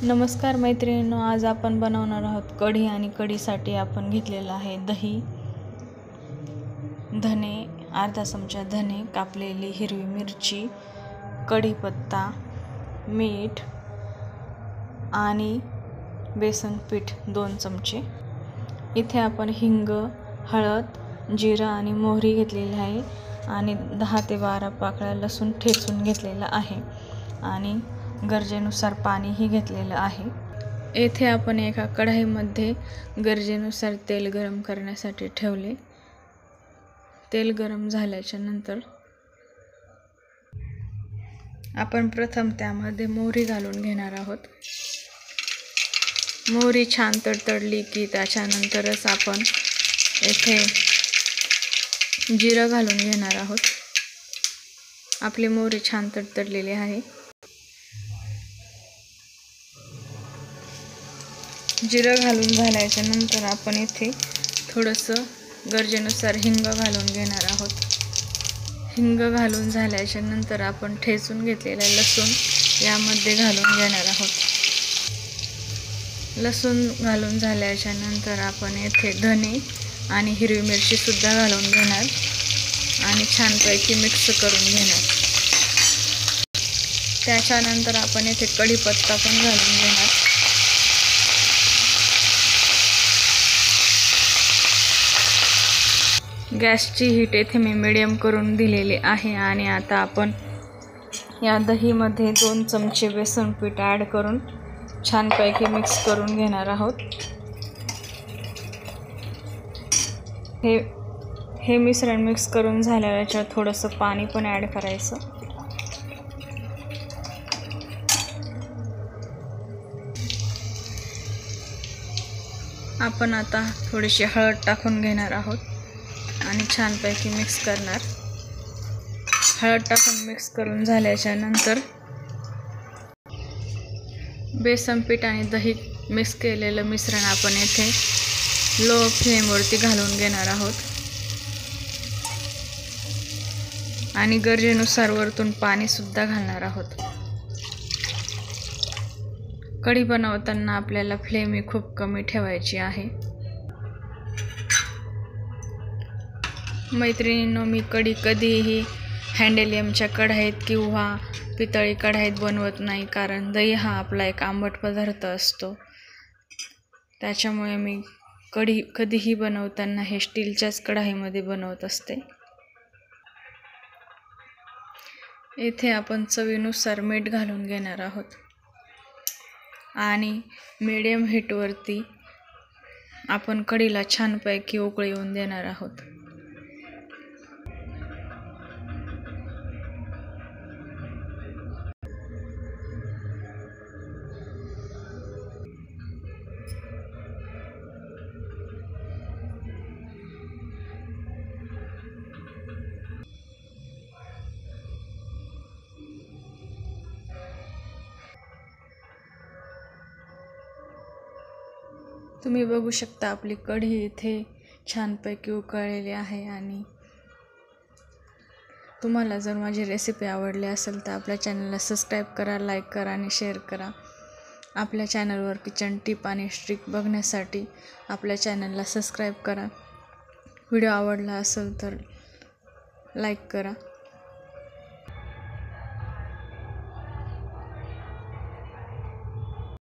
नमस्कार मैत्रिणींनो, आज आपण बनवणार आहोत कढी आणि कढीसाठी आपण घेतलेला आहे दही, धने, अर्धा चमचा धने, कापलेली हिरवी मिरची, कढीपत्ता, मीठ आणि बेसन पीठ 2 चमचे। इथे आपण हिंग, हळद, जिरा आणि मोहरी घेतलेली आहे आणि 10 ते 12 पाकळ्या लसूण ठेचून घेतलेला आहे आणि गरजेनुसार पाणीही घेतलेलं आहे। येथे आपण एका कढईमध्ये गरजेनुसार तेल गरम करण्यासाठी ठेवले। तेल गरम झाल्याच्या नंतर आपण प्रथम त्यामध्ये मोहरी घालून घेणार आहोत। मोहरी छान तडतडली की त्याच्यानंतरच आपण येथे जिरं घालून घेणार आहोत। आपली मोहरी छान तडतडलेली आहे। जिरं घालून झाल्याच्या नंतर आपण इथे थोडंसं गरजेनुसार हिंग घालून घेणार आहोत। हिंग घालून झाल्याच्या नंतर आपण ठेचून घेतलेला लसूण यामध्ये घालून घेणार आहोत। लसूण घालून झाल्याच्या नंतर आपण येथे धने आणि हिरवी मिरची सुद्धा घालून घेणार आणि छानपैकी मिक्स करून घेणार। त्याच्यानंतर आपण येथे कढीपत्ता पण घालून घेणार। गॅसची हीट येथे मी मीडियम करून दिलेली आहे आणि आता आपण या दहीमध्ये 2 चमचे बेसन पीठ ॲड करून छानपैकी मिक्स करून घेणार आहोत। हे मिश्रण मिक्स करून झाल्यावर थोडंसं पाणी पण ॲड करायचं। आपण आता थोडीशी हळद टाकून घेणार आहोत आणि छानपैकी मिक्स करणार। हळद टाकून मिक्स करून झाल्याच्या नंतर बेसन पीठ आणि दही मिक्स केलेलं मिश्रण आपण येथे लो फ्लेमवरती घालून घेणार आहोत आणि गरजेनुसार वरतून पाणी सुद्धा घालणार आहोत। कढी बनवताना आपल्याला फ्लेम ही खूप कमी ठेवायची आहे। मैत्रिणींनो, मी कढी कधीही हँडेलियमच्या कढईत किंवा पितळी कढईत बनवत नाही, कारण दही हा आपला एक आंबट पदार्थ असतो। त्याच्यामुळे मी कढी कधीही बनवताना हे स्टीलच्याच कढईमध्ये बनवत असते। इथे आपण चवीनुसार मीठ घालून घेणार आहोत आणि मीडियम हीटवरती आपण कढीला छानपैकी उकळी येऊन देणार आहोत। तुम्ही बघू शकता आपली कढी इथे छानपैकी उकळलेली आहे आणि तुम्हाला जर माझी रेसिपी आवडली असेल तर आपल्या चॅनलला सबस्क्राईब करा, लाईक करा आणि शेअर करा। आपल्या चॅनलवर किचन टिप आणि ट्रिक बघण्यासाठी आपल्या चॅनलला सबस्क्राईब करा। व्हिडिओ आवडला असेल तर लाईक करा।